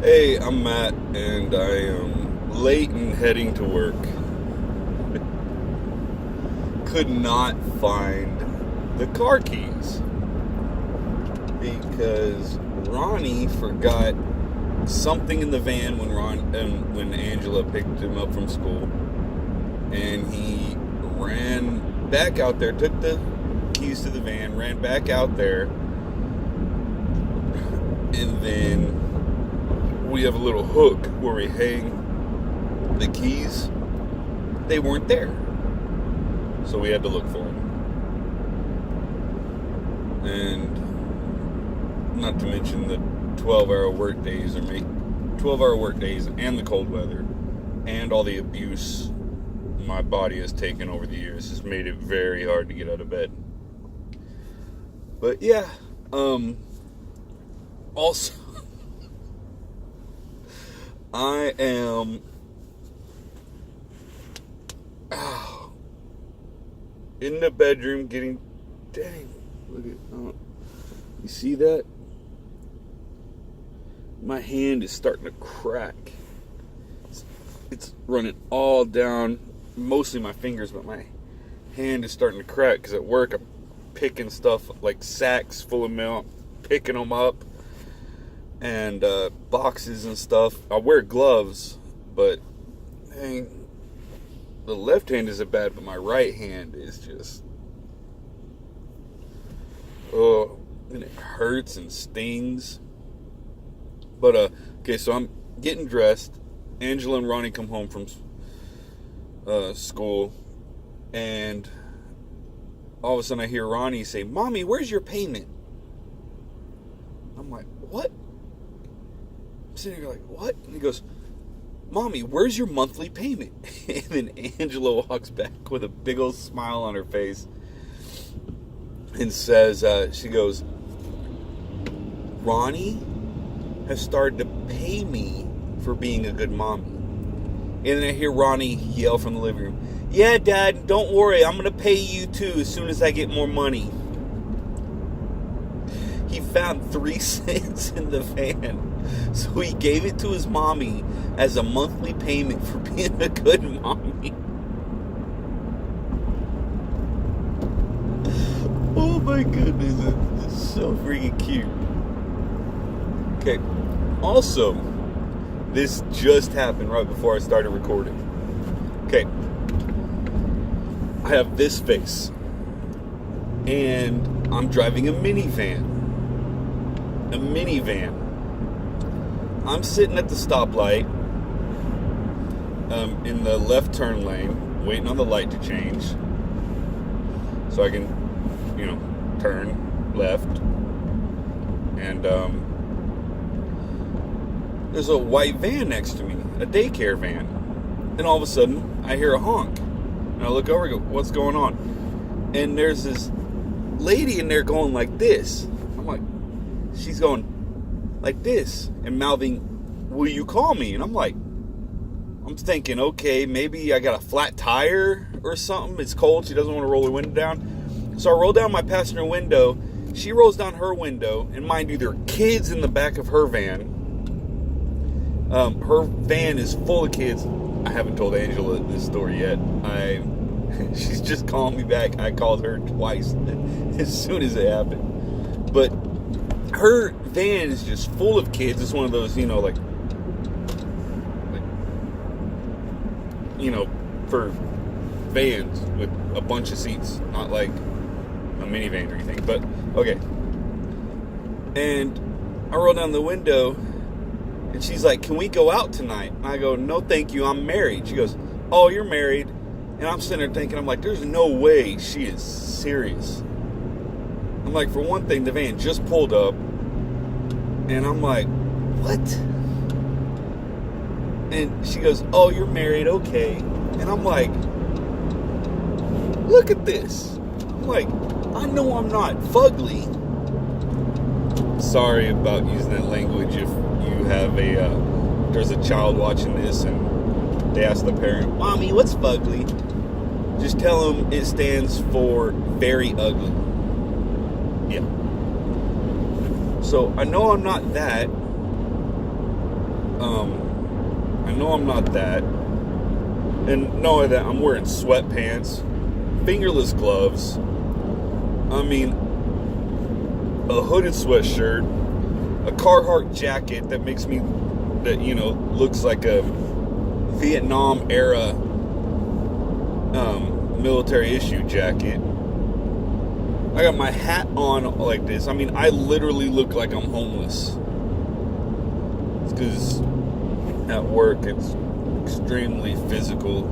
Hey, I'm Matt, and I am late and heading to work. Could not find the car keys because Ronnie forgot something in the van when Angela picked him up from school, and he ran back out there, took the keys to the van, ran back out there, and then we have a little hook where we hang the keys. They weren't there, so we had to look for them. And not to mention the 12-hour work days and the cold weather and all the abuse my body has taken over the years has made it very hard to get out of bed. But yeah, also I am in the bedroom getting, dang, look at, you see that? My hand is starting to crack. It's running all down, mostly my fingers, but my hand is starting to crack because at work I'm picking stuff like sacks full of milk, picking them up, and boxes and stuff. I wear gloves, but dang, the left hand isn't bad, but my right hand is just, and it hurts and stings. But okay, so I'm getting dressed. Angela and Ronnie come home from school, and all of a sudden I hear Ronnie say, "Mommy, where's your payment?" I'm like, "What?" I'm sitting here like, "What?" And he goes, "Mommy, where's your monthly payment?" And then Angela walks back with a big old smile on her face and says, she goes, "Ronnie has started to pay me for being a good mommy." And then I hear Ronnie yell from the living room, "Yeah, Dad, don't worry, I'm going to pay you too as soon as I get more money." He found 3 cents in the van, so he gave it to his mommy as a monthly payment for being a good mommy. Oh my goodness, it's so freaking cute. Okay, also, this just happened right before I started recording. Okay, I have this face, and I'm driving a minivan. I'm sitting at the stoplight, in the left turn lane, waiting on the light to change, so I can, turn left. And there's a white van next to me, a daycare van. And all of a sudden, I hear a honk. And I look over and go, "What's going on?" And there's this lady in there going like this. I'm like, she's going like this and mouthing, "Will you call me?" And I'm thinking, okay, maybe I got a flat tire or something. It's cold. She doesn't want to roll her window down. So I roll down my passenger window. She rolls down her window. And mind you, there are kids in the back of her van. Her van is full of kids. I haven't told Angela this story yet. She's just calling me back. I called her twice as soon as it happened. But her van is just full of kids. It's one of those, for vans with a bunch of seats, not like a minivan or anything. But okay. And I roll down the window, and she's like, "Can we go out tonight?" And I go, "No, thank you. I'm married." She goes, "Oh, you're married?" And I'm sitting there thinking, I'm like, there's no way she is serious. I'm like, for one thing, the van just pulled up, and I'm like, what? And she goes, "Oh, you're married, okay." And I'm like, look at this. I'm like, I know I'm not fugly. Sorry about using that language if you have there's a child watching this and they ask the parent, "Mommy, what's fugly?" Just tell them it stands for very ugly. Yeah. So I know I'm not that. I know I'm not that. And knowing that I'm wearing sweatpants, fingerless gloves, I mean, a hooded sweatshirt, a Carhartt jacket that makes me, that, you know, looks like a Vietnam era military issue jacket. I got my hat on like this. I mean, I literally look like I'm homeless. It's because at work it's extremely physical,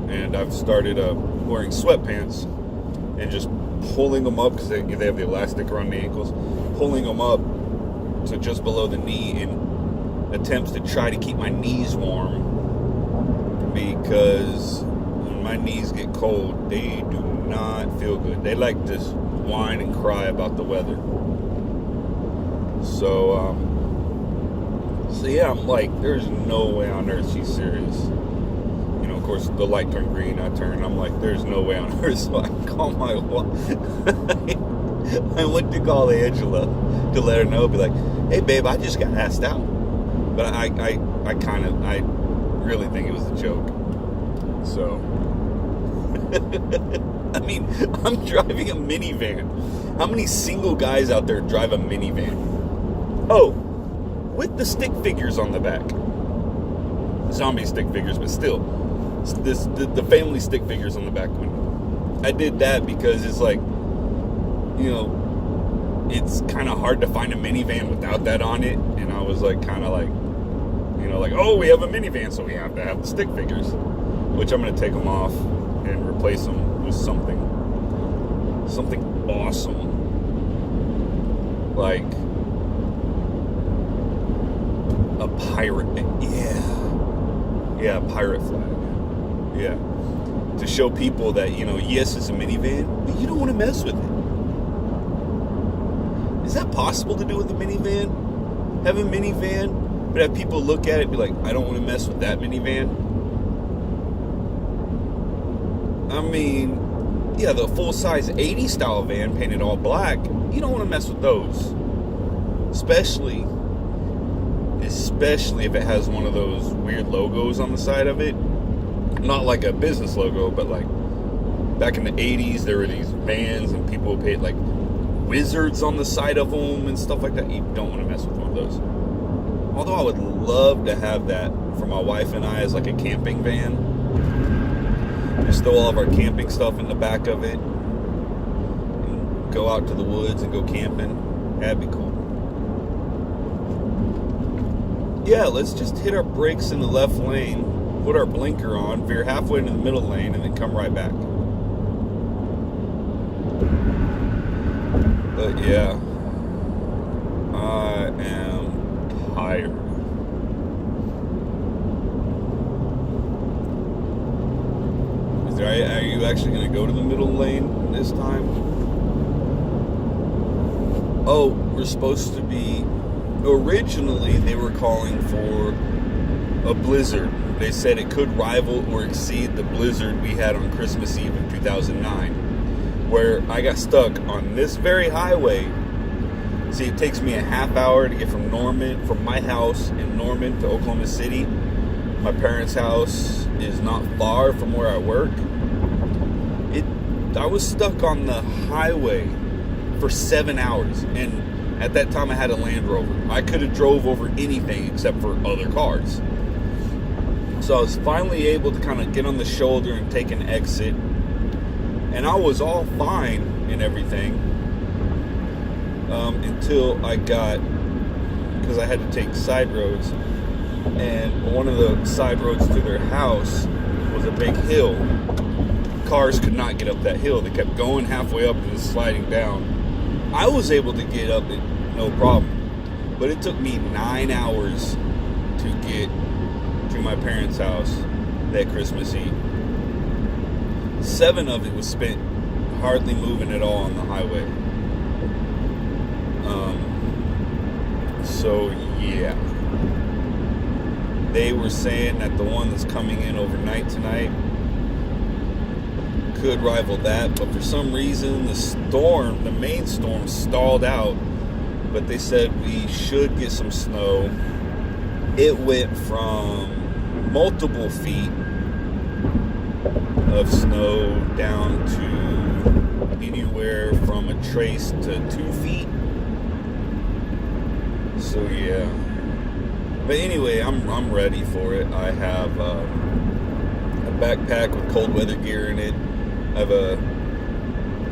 and I've started wearing sweatpants and just pulling them up because they have the elastic around the ankles, pulling them up to just below the knee in attempts to try to keep my knees warm, because when my knees get cold, they do not feel good. They like to whine and cry about the weather. So yeah, I'm like, there's no way on earth she's serious. You know, of course, the light turned green, I turned. I'm like, there's no way on earth. So I called my wife. I went to call Angela to let her know, be like, hey, babe, I just got asked out. But I really think it was a joke. So, I mean, I'm driving a minivan. How many single guys out there drive a minivan? Oh, with the stick figures on the back. Zombie stick figures, but still. The family stick figures on the back window. I did that because it's like, you know, it's kind of hard to find a minivan without that on it. And I was like, kind of like, you know, like, oh, we have a minivan, so we have to have the stick figures. Which I'm going to take them off and replace them with something awesome. Like a pirate, yeah, a pirate flag, yeah, to show people that, you know, yes, it's a minivan, but you don't want to mess with it. Is that possible to do with a minivan? Have a minivan, but have people look at it and be like, I don't want to mess with that minivan? I mean, yeah, the full-size 80 style van painted all black, you don't want to mess with those, especially if it has one of those weird logos on the side of it. Not like a business logo, but like back in the 80s, there were these vans and people paid like wizards on the side of them and stuff like that. You don't want to mess with one of those. Although I would love to have that for my wife and I as like a camping van. Just throw all of our camping stuff in the back of it and go out to the woods and go camping. That'd be cool. Yeah, let's just hit our brakes in the left lane, put our blinker on, veer halfway into the middle lane, and then come right back. But yeah, I am tired. Are you actually going to go to the middle lane this time? Oh, we're supposed to be... Originally, they were calling for a blizzard. They said it could rival or exceed the blizzard we had on Christmas Eve in 2009, where I got stuck on this very highway. See, it takes me a half hour to get from my house in Norman to Oklahoma City. My parents' house is not far from where I work. I was stuck on the highway for 7 hours, and at that time I had a Land Rover. I could have drove over anything except for other cars. So I was finally able to kind of get on the shoulder and take an exit, and I was all fine and everything until I got, because I had to take side roads, and one of the side roads to their house was a big hill. Cars could not get up that hill. They kept going halfway up and then sliding down. I was able to get up it, no problem, but it took me 9 hours to get to my parents' house that Christmas Eve. 7 of it was spent hardly moving at all on the highway. So yeah, they were saying that the one that's coming in overnight tonight could rival that, but for some reason the main storm stalled out, but they said we should get some snow it went from multiple feet of snow down to anywhere from a trace to 2 feet. So yeah. But anyway, I'm ready for it. I have a backpack with cold weather gear in it. I have a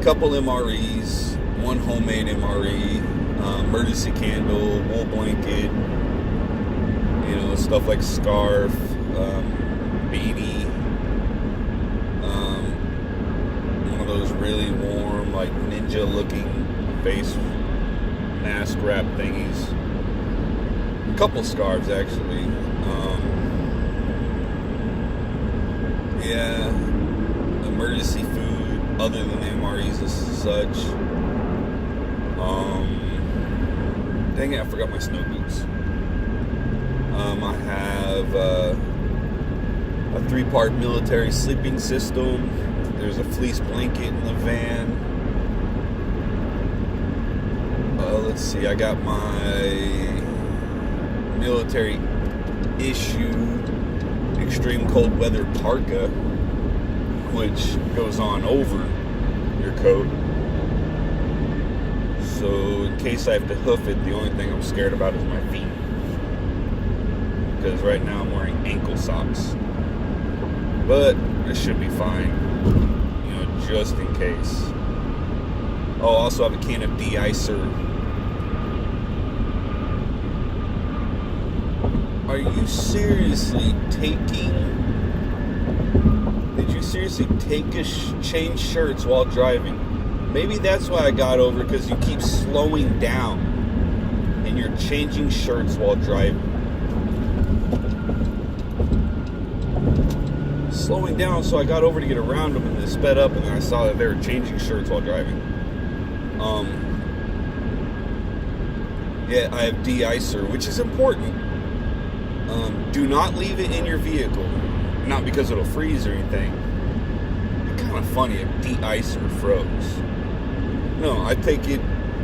couple MREs, one homemade MRE, emergency candle, wool blanket, stuff like scarf, beanie, one of those really warm, like ninja looking face mask wrap thingies. A couple scarves actually. Yeah, emergency food other than the MREs and such. Dang it, I forgot my snow boots. I have a 3-part military sleeping system. There's a fleece blanket in the van. Let's see, I got my military issue extreme cold weather parka, which goes on over your coat. So in case I have to hoof it, the only thing I'm scared about is my feet. Because right now I'm wearing ankle socks. But it should be fine, just in case. Oh, I also have a can of de-icer. Are you seriously did you seriously change shirts while driving? Maybe that's why I got over, because you keep slowing down and you're changing shirts while driving. Slowing down, so I got over to get around them and then sped up, and then I saw that they were changing shirts while driving. Yeah, I have de-icer, which is important. Do not leave it in your vehicle. Not because it'll freeze or anything. It's kind of funny if de-icer froze. No, I take it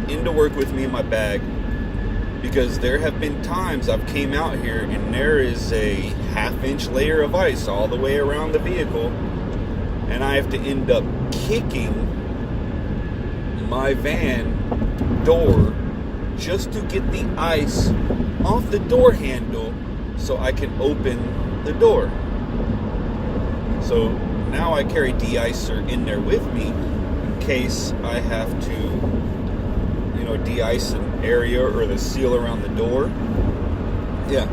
into work with me in my bag, because there have been times I've came out here and there is a 1/2-inch layer of ice all the way around the vehicle, and I have to end up kicking my van door just to get the ice off the door handle so I can open the door. So now I carry de-icer in there with me in case I have to, de-ice an area or the seal around the door. Yeah.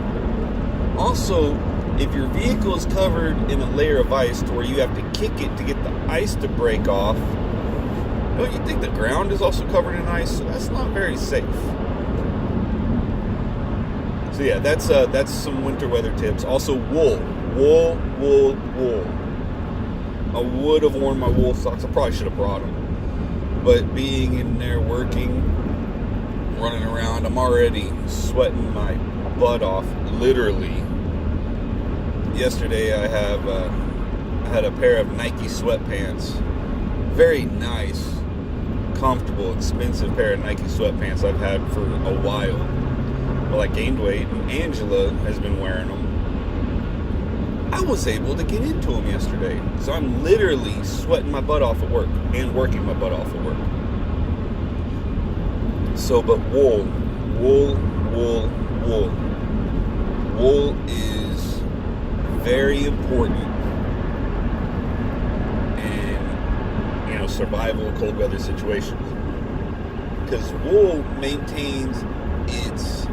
Also, if your vehicle is covered in a layer of ice to where you have to kick it to get the ice to break off, don't you think the ground is also covered in ice? So that's not very safe. So yeah, that's some winter weather tips. Also, wool. I would have worn my wool socks. I probably should have brought them. But being in there working, running around, I'm already sweating my butt off, literally. Yesterday I had a pair of Nike sweatpants. Very nice, comfortable, expensive pair of Nike sweatpants I've had for a while. Well, I gained weight, and Angela has been wearing them. I was able to get into them yesterday. So I'm literally sweating my butt off at work and working my butt off at work. So, but wool. Wool is very important in, survival cold weather situations. Because wool maintains its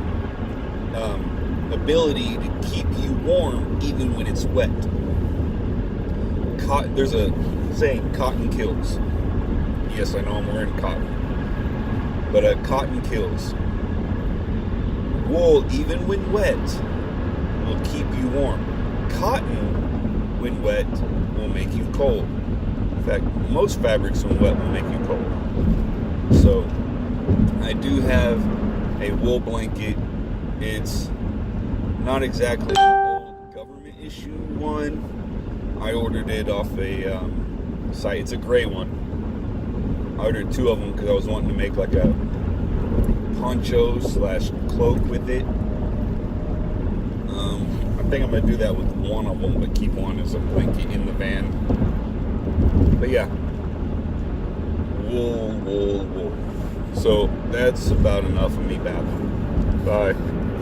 ability to keep you warm even when it's wet. There's a saying, cotton kills. Yes, I know I'm wearing cotton. But cotton kills. Wool, even when wet, will keep you warm. Cotton, when wet, will make you cold. In fact, most fabrics when wet will make you cold. So, I do have a wool blanket. It's not exactly an old government issue one. I ordered it off a site. It's a gray one. I ordered 2 of them because I was wanting to make like a poncho / cloak with it. I think I'm going to do that with one of them, but keep one as a blanket in the van. But yeah. Wool. So that's about enough of me babbling. Bye.